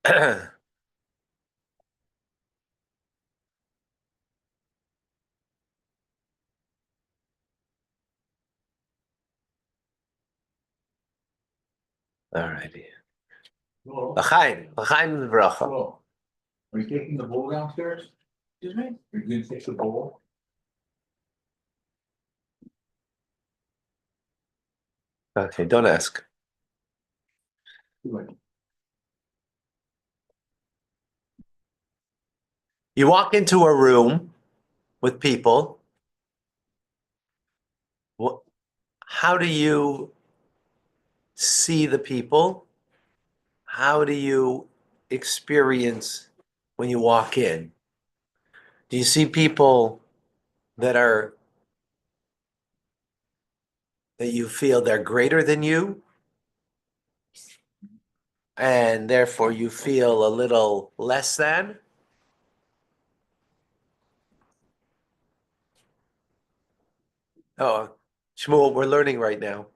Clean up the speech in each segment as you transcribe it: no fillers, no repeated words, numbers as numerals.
Alrighty. Hello? L'chaim. L'chaim v'bracha. Hello. Are you taking the bowl downstairs? Excuse me? Are you gonna take the bowl? Okay, don't ask. Like, You walk into a room with people. How do you see the people? How do you experience when you walk in? Do you see people that you feel they're greater than you, and therefore you feel a little less than? Oh, Shmuel, we're learning right now.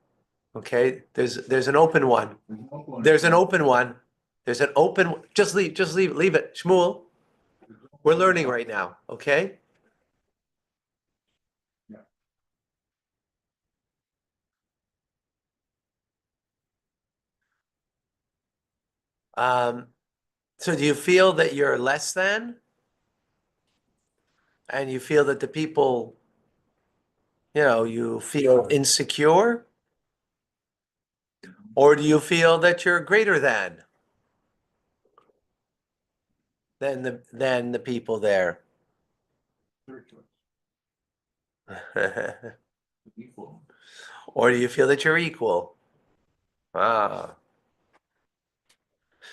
Okay, there's an open one. There's an open one. There's an open. Just leave it. Shmuel, we're learning right now. Okay. Yeah. So do you feel that you're less than, and you feel that the people, you feel insecure, or do you feel that you're greater than the people there? Third choice. Equal. Or do you feel that you're equal? Ah.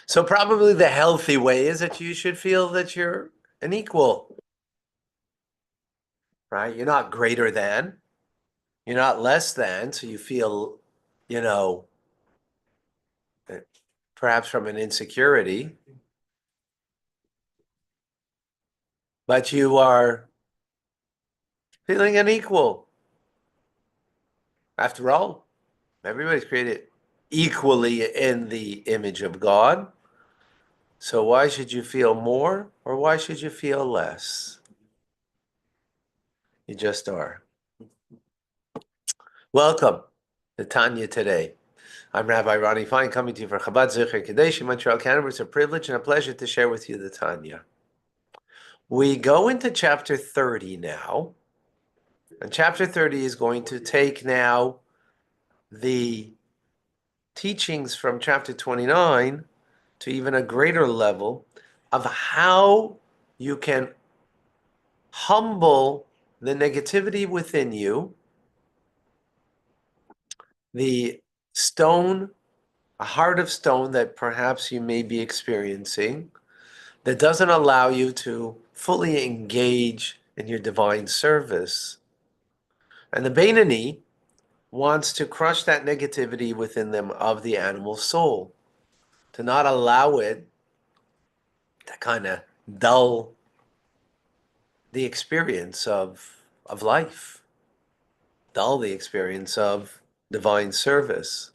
So probably the healthy way is that you should feel that you're an equal, right? You're not greater than, you're not less than, so you feel, you know, perhaps from an insecurity, but you are feeling unequal. After all, everybody's created equally in the image of God. So why should you feel more or why should you feel less? You just are. Welcome to Tanya today. I'm Rabbi Ronnie Fine, coming to you from Chabad Zichar Kadesh in Montreal, Canada. It's a privilege and a pleasure to share with you the Tanya. We go into chapter 30 now, and chapter 30 is going to take now the teachings from chapter 29 to even a greater level of how you can humble the negativity within you, the stone, a heart of stone that perhaps you may be experiencing, that doesn't allow you to fully engage in your divine service. And the Beinoni wants to crush that negativity within them of the animal soul, to not allow it to kind of dull the experience of life, dull the experience of divine service.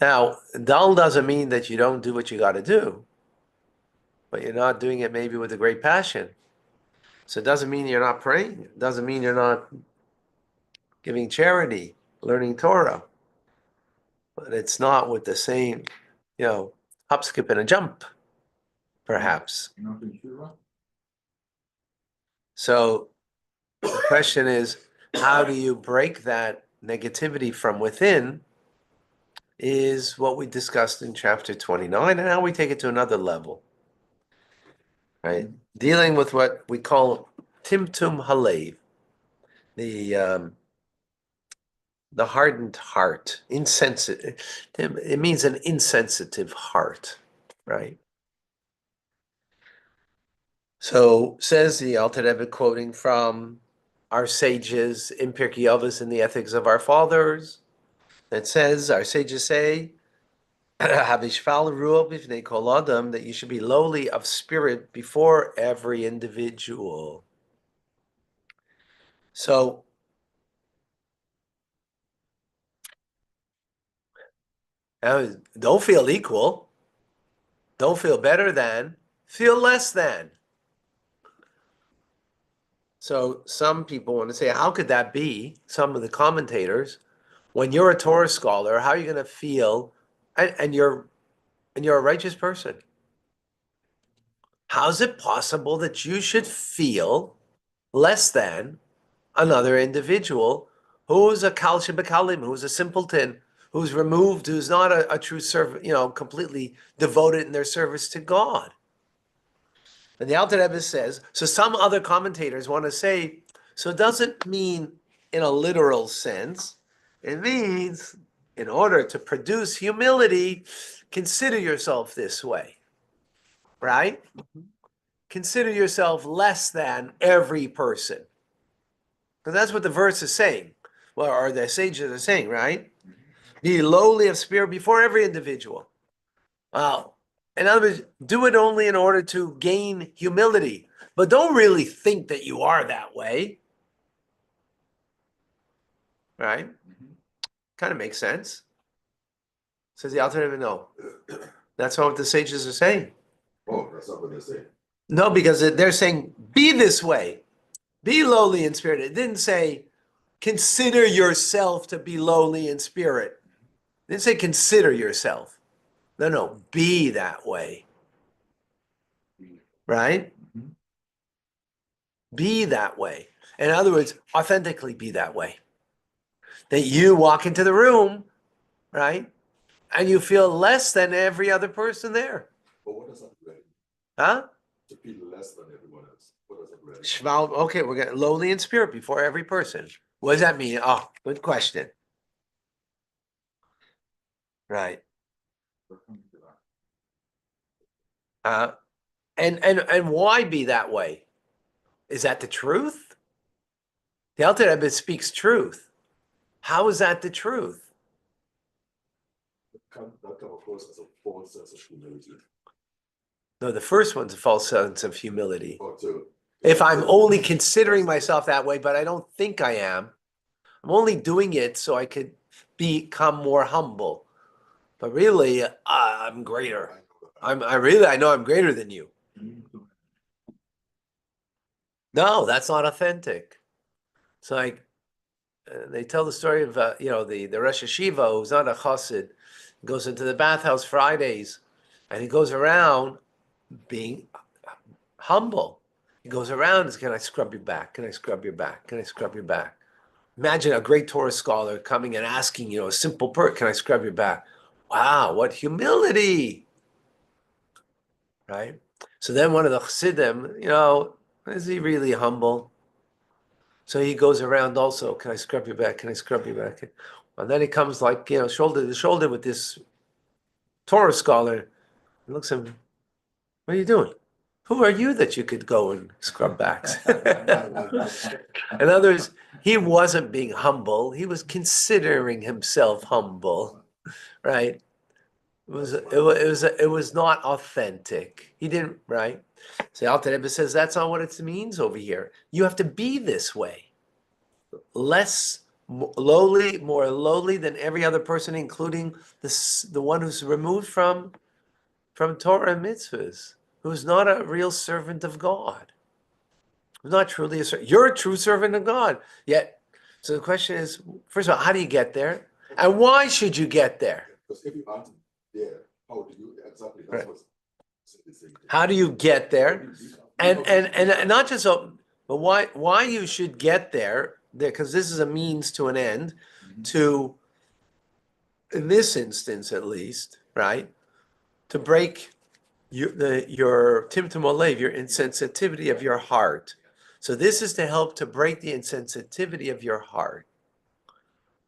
Now, dull doesn't mean that you don't do what you got to do, but you're not doing it maybe with a great passion. So it doesn't mean you're not praying. It doesn't mean you're not giving charity, learning Torah. But it's not with the same, hop, skip, and a jump, perhaps. You know what you should run? So the question is, how do you break that negativity from within is what we discussed in chapter 29, and how we take it to another level, right? Dealing with what we call timtum halev, the hardened heart, insensitive. It means an insensitive heart, right? So says the Alter Rebbe, quoting from our sages in Pirkei Avos in the Ethics of Our Fathers, that says, our sages say, Havishval ruach b'fnei kol adam, that you should be lowly of spirit before every individual. So don't feel equal. Don't feel better than, feel less than. So some people want to say, how could that be? Some of the commentators, when you're a Torah scholar, how are you going to feel, and you're a righteous person? How is it possible that you should feel less than another individual who's a kal shebekalim, who's a simpleton, who's removed, who's not a true servant, completely devoted in their service to God? And the Alter Rebbe says, so some other commentators want to say, so it doesn't mean in a literal sense. It means in order to produce humility, consider yourself this way, right? Consider yourself less than every person. Because that's what the verse is saying. Well, or the sages are saying, right? Be lowly of spirit before every individual. Wow. In other words, do it only in order to gain humility, but don't really think that you are that way, right? Kind of makes sense. Says the Alter Rebbe, no. That's not what the sages are saying. Oh, that's not what they're saying. No, because they're saying, be this way. Be lowly in spirit. It didn't say, consider yourself to be lowly in spirit. It didn't say, consider yourself. No, be that way. Right? Be that way. In other words, authentically be that way. That you walk into the room, right? And you feel less than every other person there. But what does that mean? Huh? To feel less than everyone else. What does that mean? Shval, okay, we're getting lowly in spirit before every person. What does that mean? Oh, good question. Right. Uh, and why be that way? Is that the truth? The Alter Rebbe speaks truth. How is that the truth? That come across as a false sense of humility. No, the first one's a false sense of humility. Or to If I'm only considering myself that way, but I don't think I am, I'm only doing it so I could become more humble. But really, I'm greater. I know I'm greater than you. No, that's not authentic. It's like they tell the story of the Rosh Hashiva who's not a chassid, goes into the bathhouse Fridays, and he goes around being humble. He goes around and says, "Can I scrub your back? Can I scrub your back? Can I scrub your back?" Imagine a great Torah scholar coming and asking, a simple person, "Can I scrub your back?" Wow, what humility, right? So then one of the chassidim, is he really humble? So he goes around also, "Can I scrub your back? Can I scrub your back?" And then he comes like, shoulder to shoulder with this Torah scholar. He looks at him, "What are you doing? Who are you that you could go and scrub backs?" In other words, he wasn't being humble. He was considering himself humble, right? It was not authentic. He didn't, right? So Alter Rebbe says that's not what it means over here. You have to be this way. Less lowly, more lowly than every other person, including the one who's removed from Torah and mitzvahs, who's not a real servant of God, who's not truly a servant. You're a true servant of God. Yet, so the question is, first of all, how do you get there? And why should you get there? Because if you aren't there, how do you exactly? That's Right. what's the same thing. How do you get there? And not just so, but why you should get there, because this is a means to an end, to, in this instance at least, right, to break your timtum olev, your insensitivity of your heart. So this is to help to break the insensitivity of your heart,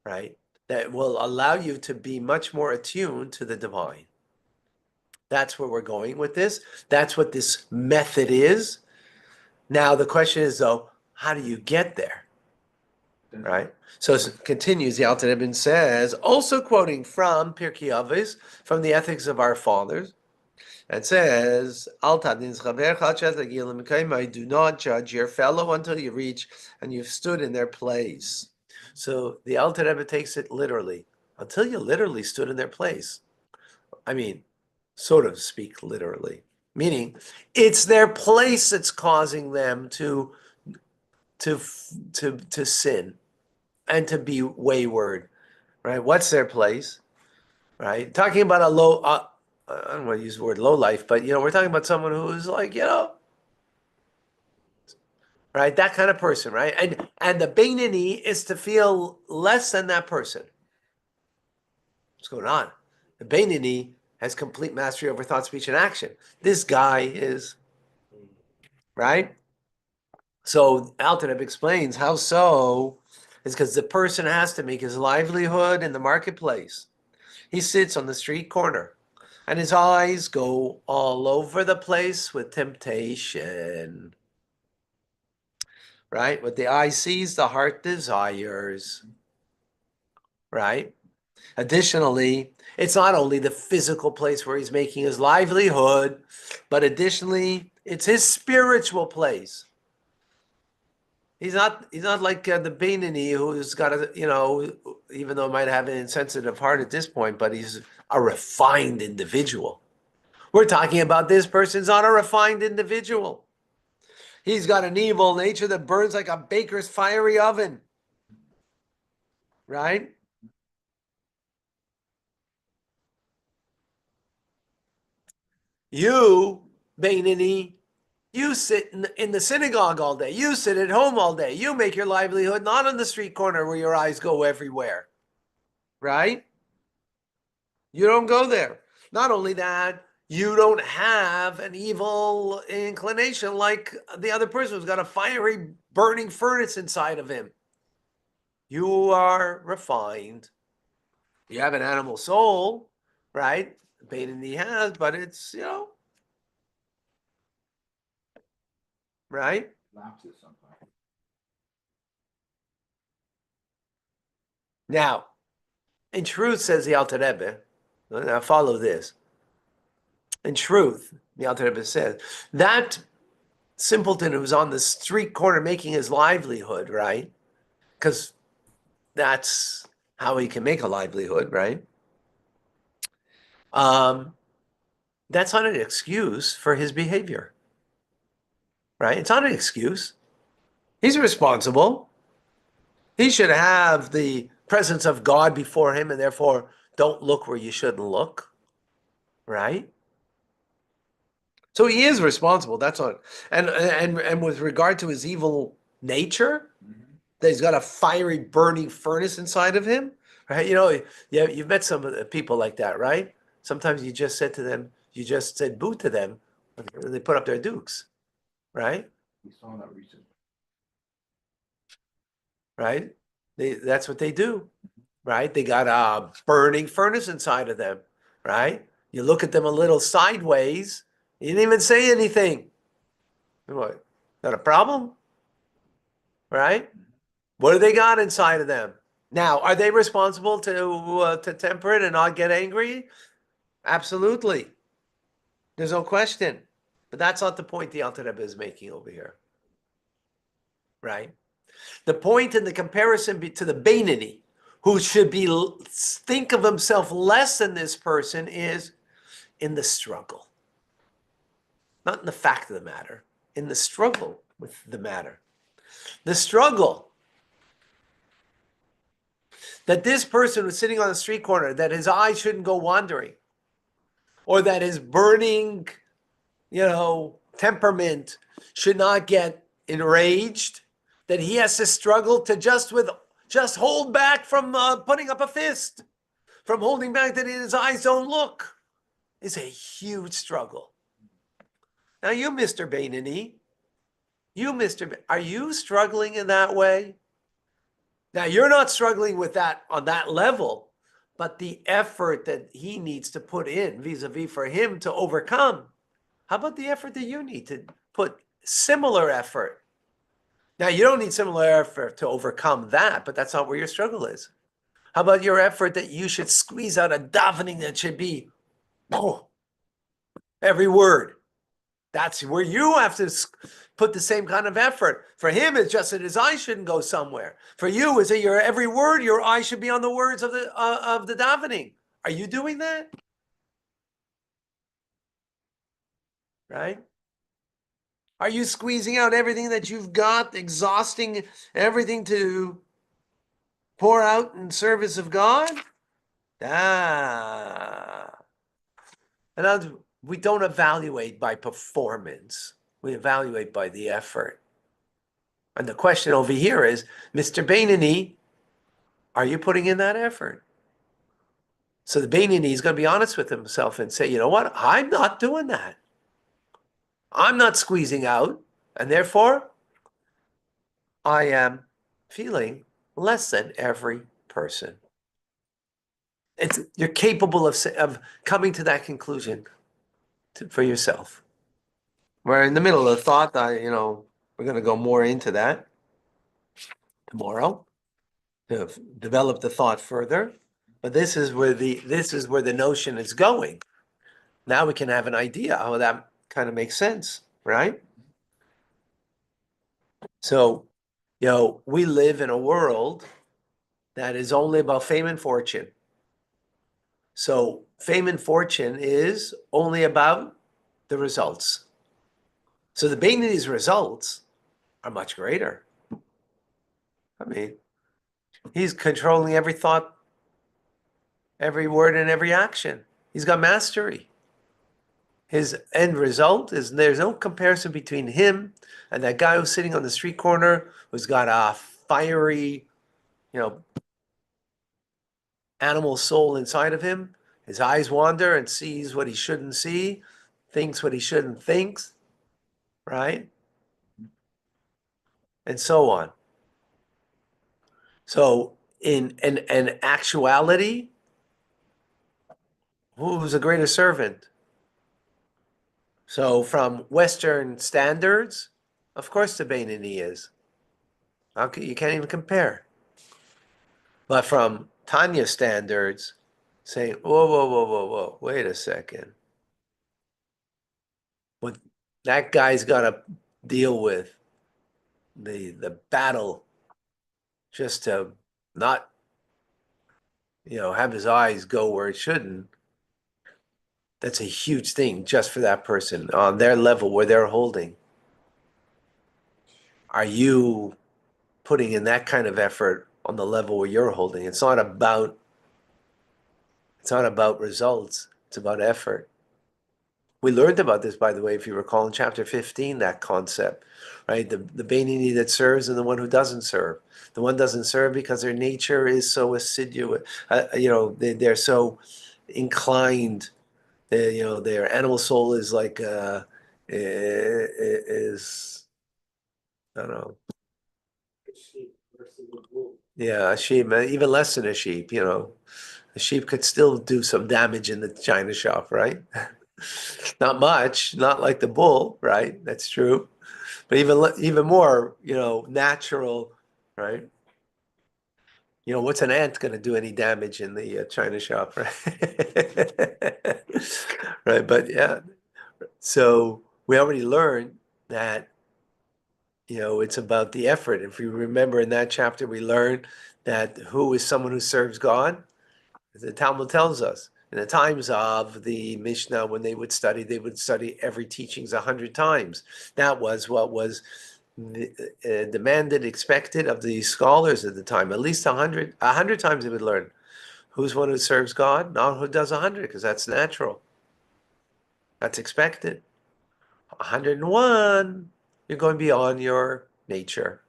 right? That will allow you to be much more attuned to the divine. That's where we're going with this. That's what this method is. Now the question is though, how do you get there? Right? So it continues, the Alter Rebbe says, also quoting from Pirkei Avos, from the Ethics of Our Fathers, and says, Al tadin chavercha chet legilim k'imay, do not judge your fellow until you reach and you've stood in their place. So the Alter Rebbe takes it literally, until you literally stood in their place. I mean, so to speak, literally. Meaning, it's their place that's causing them to sin and to be wayward, right? What's their place, right? Talking about a low, I don't want to use the word low life, but we're talking about someone who's like, right? That kind of person, right? And the Beinoni is to feel less than that person. What's going on? The Beinoni has complete mastery over thought, speech, and action. This guy is, right? So Alter Rebbe explains how so is because the person has to make his livelihood in the marketplace. He sits on the street corner and his eyes go all over the place with temptation. Right? What the eye sees, the heart desires. Right? Additionally, it's not only the physical place where he's making his livelihood, but additionally, it's his spiritual place. He's not like the Beinoni who's got a, even though he might have an insensitive heart at this point, but he's a refined individual. We're talking about this person's not a refined individual. He's got an evil nature that burns like a baker's fiery oven. Right? You, Beinoni, you sit in the synagogue all day. You sit at home all day. You make your livelihood not on the street corner where your eyes go everywhere. Right? You don't go there. Not only that, you don't have an evil inclination like the other person who's got a fiery, burning furnace inside of him. You are refined. You have an animal soul, right? Pain in the has, but it's, right? Lapses sometimes. Now, in truth, says the Alter Rebbe, now follow this. In truth, the Alter Rebbe says, that simpleton who's on the street corner making his livelihood, right? Because that's how he can make a livelihood, right? That's not an excuse for his behavior, right? It's not an excuse. He's responsible. He should have the presence of God before him, and therefore don't look where you shouldn't look, right? So he is responsible. That's what. And with regard to his evil nature, that he's got a fiery, burning furnace inside of him, right? Yeah, you've met some of the people like that, right? Sometimes you just said boo to them, and they put up their dukes, right? We saw that recently. Right? That's what they do, right? They got a burning furnace inside of them, right? You look at them a little sideways, you didn't even say anything. What? Got a problem? Right? What do they got inside of them? Now, are they responsible to temper it and not get angry? Absolutely. There's no question. But that's not the point the Alter Rebbe is making over here. Right? The point in the comparison to the Beinoni, who should think of himself less than this person, is in the struggle. Not in the fact of the matter, in the struggle with the matter. The struggle that this person was sitting on the street corner, that his eyes shouldn't go wandering, or that his burning, temperament should not get enraged, that he has to struggle to just hold back from putting up a fist, from holding back that his eyes don't look, is a huge struggle. Now you, Mr. Beinoni, are you struggling in that way? Now you're not struggling with that on that level, but the effort that he needs to put in vis-a-vis for him to overcome. How about the effort that you need to put similar effort? Now you don't need similar effort to overcome that, but that's not where your struggle is. How about your effort that you should squeeze out a davening that should be, every word? That's where you have to put the same kind of effort. For him, it's just that his eyes shouldn't go somewhere. For you, is that your every word, your eye should be on the words of the davening. Are you doing that? right? Are you squeezing out everything that you've got, exhausting everything to pour out in service of God? Ah. And we don't evaluate by performance. We evaluate by the effort. And the question over here is, Mr. Bainani, are you putting in that effort? So the Bainani is going to be honest with himself and say, you know what? I'm not doing that. I'm not squeezing out. And therefore, I am feeling less than every person. You're capable of coming to that conclusion for yourself. We're in the middle of the thought. We're going to go more into that tomorrow to develop the thought further. But this is where the notion is going. Now we can have an idea how that kind of makes sense, right? So, we live in a world that is only about fame and fortune. So fame and fortune is only about the results. So the Bainini's results are much greater. I mean, he's controlling every thought, every word, and every action. He's got mastery. His end result is there's no comparison between him and that guy who's sitting on the street corner who's got a fiery, animal soul inside of him. His eyes wander and sees what he shouldn't see, thinks what he shouldn't think, right? And so on. So in actuality, who's a greater servant? So from Western standards, of course the Beinoni is. You can't even compare. But from Tanya standards, saying, whoa, whoa, whoa, whoa, whoa, wait a second. What that guy's got to deal with the battle just to not, have his eyes go where it shouldn't. That's a huge thing just for that person on their level where they're holding. Are you putting in that kind of effort on the level where you're holding? It's not about results. It's about effort. We learned about this, by the way, if you recall in chapter 15, that concept, right? The Beinoni that serves and the one who doesn't serve. The one doesn't serve because their nature is so assiduous. They're so inclined. Their animal soul is like is I don't know. Yeah, a sheep, even less than a sheep. A sheep could still do some damage in the china shop, right? Not much, not like the bull, right? That's true. But even more, natural, right? What's an ant going to do any damage in the china shop, right? Right, but yeah. So we already learned that, it's about the effort. If you remember in that chapter, we learned that who is someone who serves God? The Talmud tells us. In the times of the Mishnah, when they would study every teachings 100 times. That was what was demanded, expected of the scholars at the time. At least 100 times they would learn. Who's one who serves God? Not who does 100, because that's natural. That's expected. 101, you're going beyond your nature,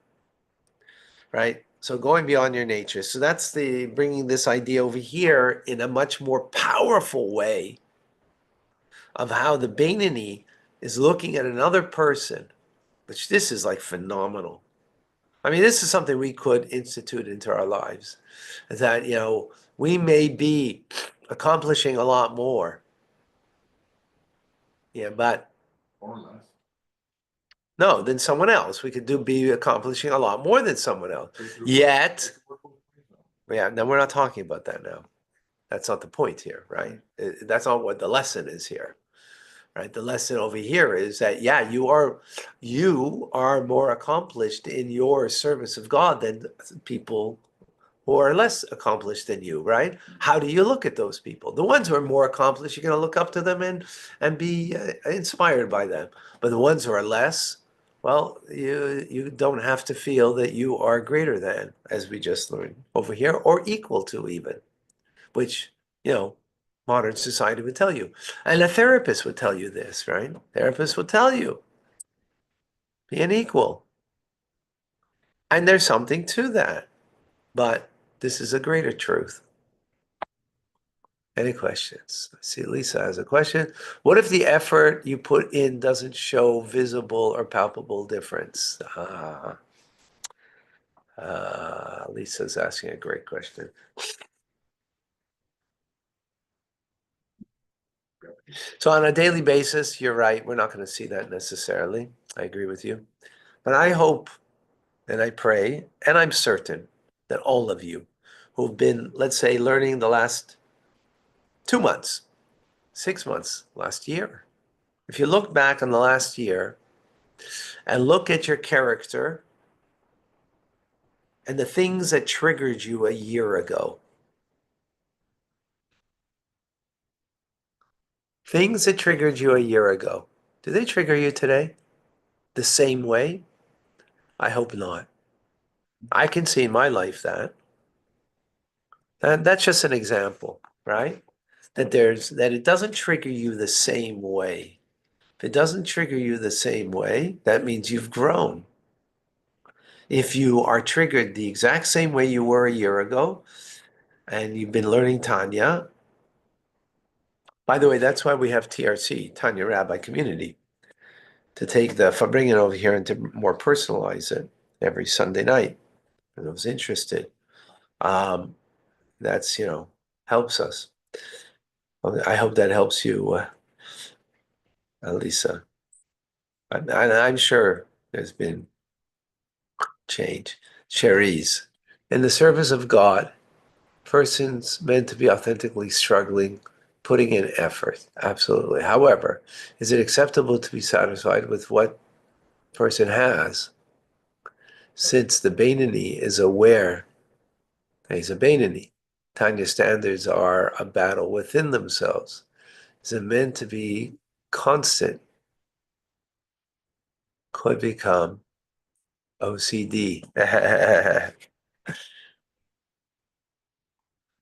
right? So going beyond your nature. So that's bringing this idea over here in a much more powerful way of how the Beinoni is looking at another person, which this is like phenomenal. I mean, this is something we could institute into our lives. Is that, we may be accomplishing a lot more. Yeah, but Or less. no, than someone else. We could be accomplishing a lot more than someone else. Yet, yeah, no, we're not talking about that now. That's not the point here, right? That's not what the lesson is here, right? The lesson over here is that, yeah, you are more accomplished in your service of God than people who are less accomplished than you, right? How do you look at those people? The ones who are more accomplished, you're going to look up to them and be inspired by them. But the ones who are less, well, you don't have to feel that you are greater than, as we just learned over here, or equal to even, which, modern society would tell you. And a therapist would tell you this, right? Therapist would tell you, be an equal. And there's something to that. But this is a greater truth. Any questions? I see Lisa has a question. What if the effort you put in doesn't show visible or palpable difference? Lisa's asking a great question. So on a daily basis, you're right. We're not going to see that necessarily. I agree with you. But I hope and I pray and I'm certain that all of you who've been, let's say, learning the last 2 months, 6 months, last year, if you look back on the last year and look at your character and the things that triggered you a year ago, things that triggered you a year ago, do they trigger you today the same way? I hope not. I can see in my life that. And that's just an example, right? That it doesn't trigger you the same way. If it doesn't trigger you the same way, that means you've grown. If you are triggered the exact same way you were a year ago, and you've been learning Tanya, by the way, that's why we have TRC, Tanya Rabbi Community, to take bring it over here and to more personalize it every Sunday night for those interested. That's, helps us. I hope that helps you, Lisa. I'm sure there's been change. Cherise. In the service of God, persons meant to be authentically struggling, putting in effort. Absolutely. However, is it acceptable to be satisfied with what person has, since the Bainani is aware that he's a Bainani? Tanya standards are a battle within themselves. Is it meant to be constant? Could become OCD.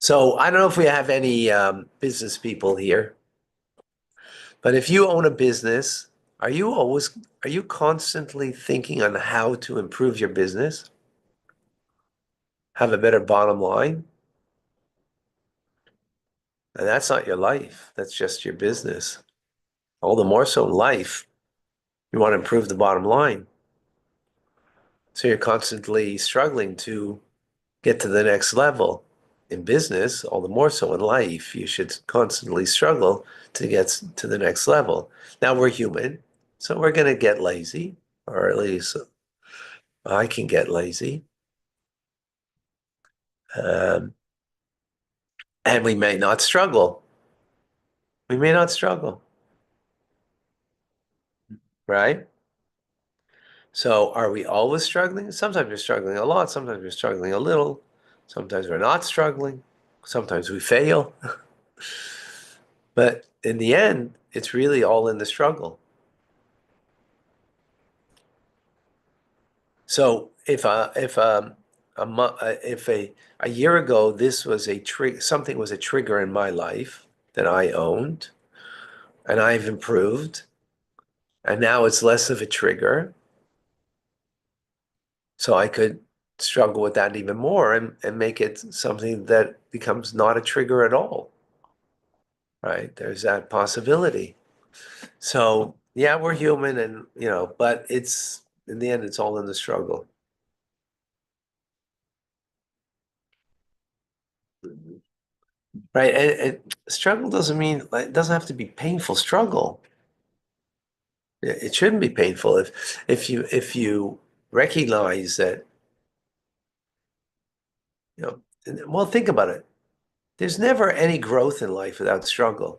So I don't know if we have any business people here, but if you own a business, are you constantly thinking on how to improve your business, have a better bottom line? And that's not your life. That's just your business. All the more so in life, you want to improve the bottom line. So you're constantly struggling to get to the next level. In business, all the more so in life, you should constantly struggle to get to the next level. Now we're human, so we're going to get lazy, or at least I can get lazy. Um, and we may not struggle. We may not struggle, right? So are we always struggling? Sometimes we're struggling a lot, sometimes we're struggling a little, sometimes we're not struggling, sometimes we fail. But in the end, it's really all in the struggle. So if a year ago this was something was a trigger in my life that I owned, and I've improved, and now it's less of a trigger, so I could struggle with that even more and make it something that becomes not a trigger at all. Right? There's that possibility. So yeah, we're human, and but it's in the end, it's all in the struggle. Right? And struggle doesn't mean it doesn't have to be painful struggle. It shouldn't be painful if you recognize that, well, think about it. There's never any growth in life without struggle,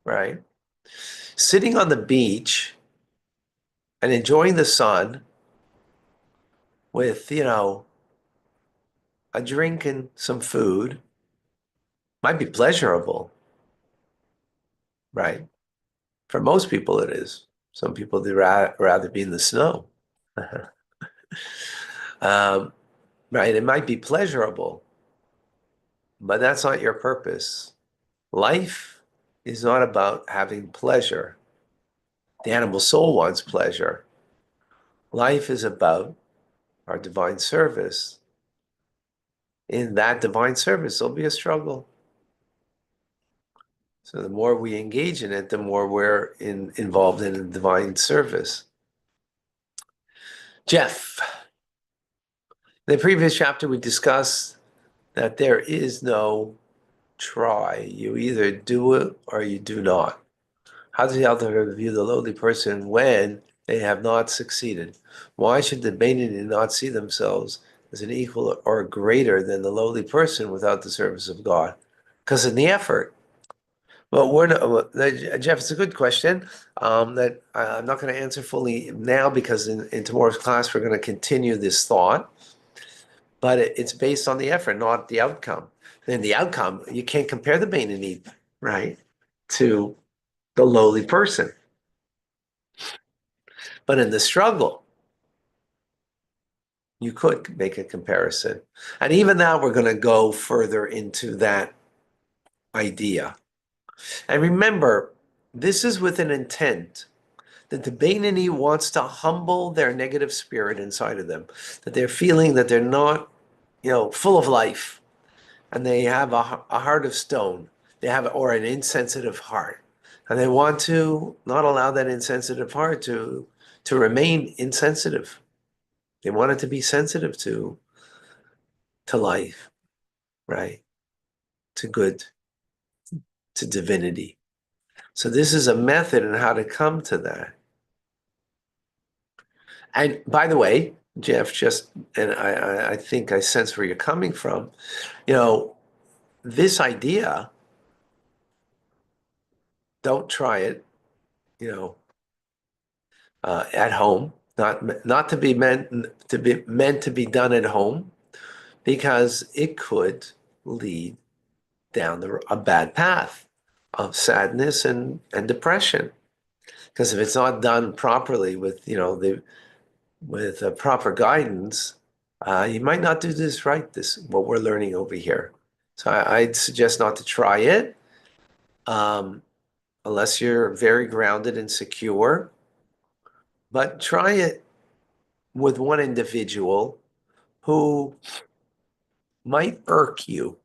right? Sitting on the beach and enjoying the sun with, a drink and some food might be pleasurable, right? For most people, it is. Some people would rather be in the snow. um, right? It might be pleasurable, but that's not your purpose. Life is not about having pleasure. The animal soul wants pleasure. Life is about our divine service. In that divine service, there'll be a struggle. So the more we engage in it, the more we're involved in a divine service. Jeff, in the previous chapter, we discussed that there is no try. You either do it or you do not. How does the Alter view the lowly person when they have not succeeded? Why should the Beinoni not see themselves as an equal or greater than the lowly person without the service of God? Because in the effort. Well, we're not, Jeff, it's a good question that I'm not going to answer fully now because in tomorrow's class we're going to continue this thought. But it's based on the effort, not the outcome. And the outcome, you can't compare the Beinoni, right, to the lowly person. But in the struggle, you could make a comparison. And even now, we're going to go further into that idea. And remember, this is with an intent that the Beinoni wants to humble their negative spirit inside of them, that they're feeling that they're not, full of life, and they have a heart of stone. They have, or an insensitive heart, and they want to not allow that insensitive heart to remain insensitive. They want it to be sensitive to life, right? To good, to divinity. So this is a method in how to come to that. And by the way, Jeff, and I think I sense where you're coming from. This idea, don't try it, at home, not to be meant to be done at home, because it could lead down a bad path of sadness and depression. Because if it's not done properly with proper guidance, you might not do this right. This what we're learning over here. So I'd suggest not to try it um, unless you're very grounded and secure. But try it with one individual who might irk you.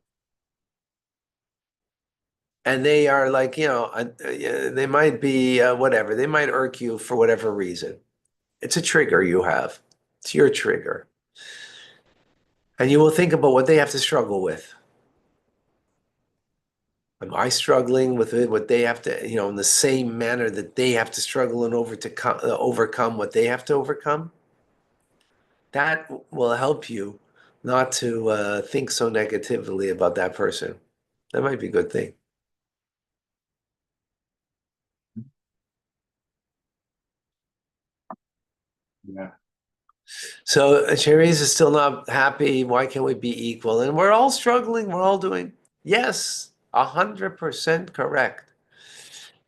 And they are like, they might be whatever. They might irk you for whatever reason. It's a trigger you have. It's your trigger. And you will think about what they have to struggle with. Am I struggling with it, what they have to, in the same manner that they have to struggle and overcome what they have to overcome? That will help you not to think so negatively about that person. That might be a good thing. Yeah. So Cherise is still not happy. Why can't we be equal? And we're all struggling. We're all doing, yes, 100% correct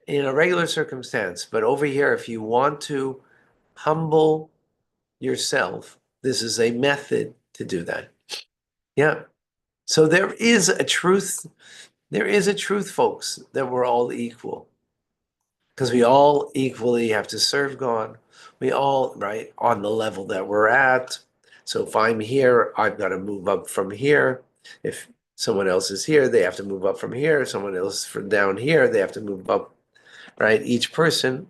in a regular circumstance. But over here, if you want to humble yourself, this is a method to do that. Yeah. So there is a truth. There is a truth, folks, that we're all equal. Because we all equally have to serve God. We all, right, on the level that we're at. So if I'm here, I've got to move up from here. If someone else is here, they have to move up from here. Someone else from down here, they have to move up, right? Each person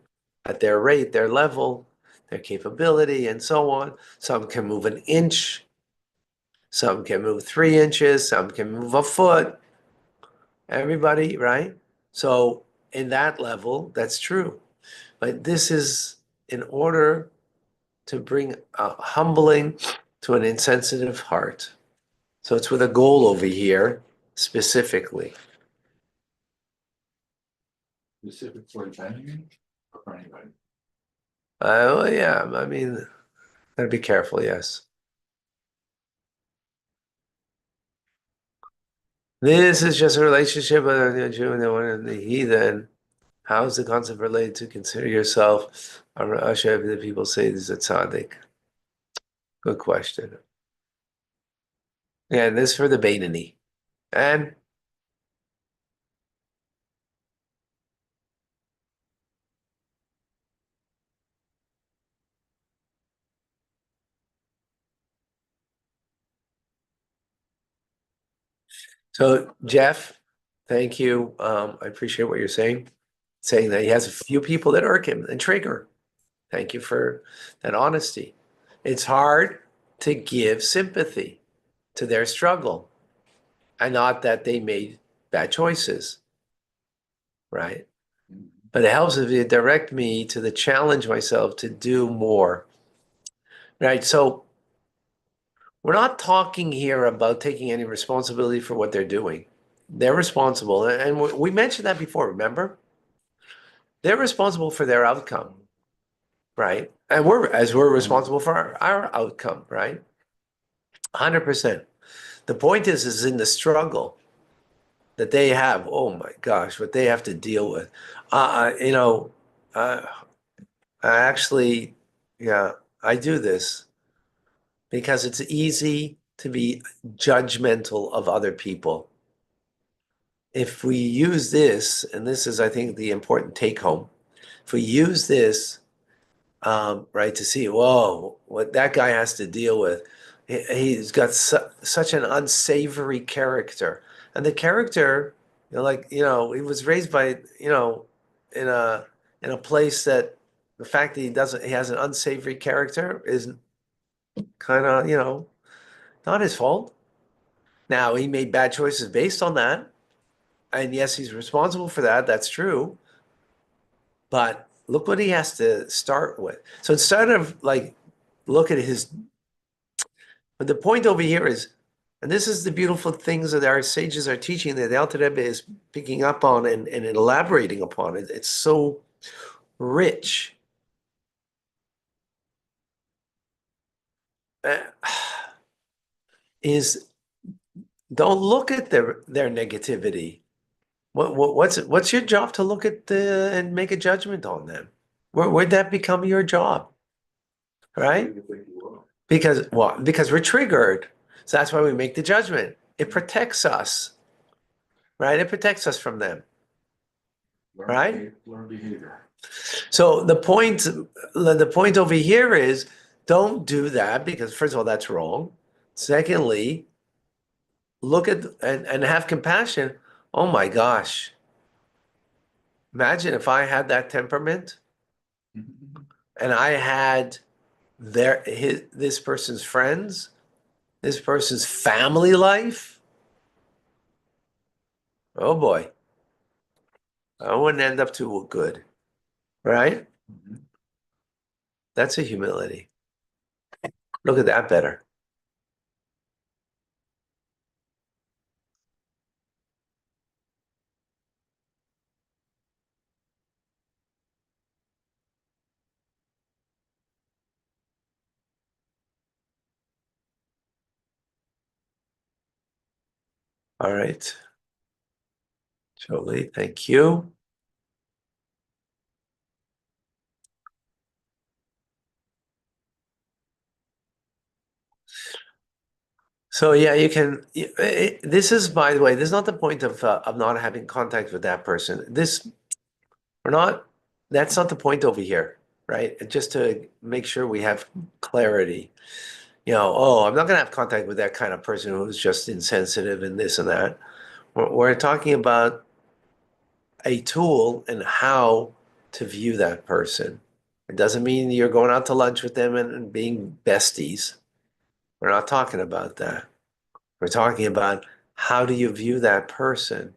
at their rate, their level, their capability, and so on. Some can move an inch. Some can move 3 inches. Some can move a foot. Everybody, right? So in that level, that's true. But this is in order to bring a humbling to an insensitive heart. So it's with a goal over here, specifically. Specific for Tanya or for anybody? Well, yeah, I mean, gotta be careful, yes. This is just a relationship with a Jew and one and the heathen. How is the concept related to consider yourself a Rasha if the people say this is a tzaddik? Good question. Yeah, this is for the Beinoni. And so, Jeff, thank you. I appreciate what you're saying that he has a few people that irk him and trigger. Thank you for that honesty. It's hard to give sympathy to their struggle and not that they made bad choices, right? But it helps if you direct me to the challenge myself to do more, right? So we're not talking here about taking any responsibility for what they're doing. They're responsible. And we mentioned that before, remember? They're responsible for their outcome, right? And we're responsible for our outcome, right? 100%. The point is in the struggle that they have. Oh my gosh, what they have to deal with. You know, I actually, yeah, I do this because it's easy to be judgmental of other people. If we use this, and this is, I think, the important take home, if we use this, right, to see, whoa, what that guy has to deal with, he's got such an unsavory character. And the character, he was raised by, in a place that the fact that he has an unsavory character is kind of, not his fault. Now, he made bad choices based on that. And yes, he's responsible for that. That's true. But look what he has to start with. So instead of look at but the point over here is, and this is the beautiful things that our sages are teaching that the Alter Rebbe is picking up on and elaborating upon it. It's so rich. Uh, is don't look at their negativity. What's your job to look at and make a judgment on them? Where'd that become your job, right? Because we're triggered. So that's why we make the judgment. It protects us, right? It protects us from them, right? Learn behavior. So the point over here is don't do that because first of all, that's wrong. Secondly, look at and have compassion. Oh my gosh. Imagine if I had that temperament and I had this person's friends, this person's family life. Oh boy. I wouldn't end up too good, right? That's a humility. Look at that better. All right. Jolie, thank you. So yeah, you can. This is, by the way, this is not the point of not having contact with that person. We're not. That's not the point over here, right? Just to make sure we have clarity. Oh, I'm not going to have contact with that kind of person who's just insensitive and this and that. We're talking about a tool and how to view that person. It doesn't mean you're going out to lunch with them and being besties. We're not talking about that. We're talking about how do you view that person?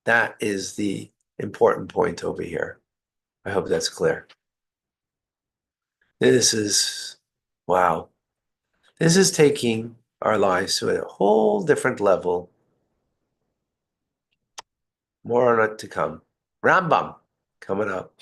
That is the important point over here. I hope that's clear. This is, wow. This is taking our lives to a whole different level. More on it to come. Rambam coming up.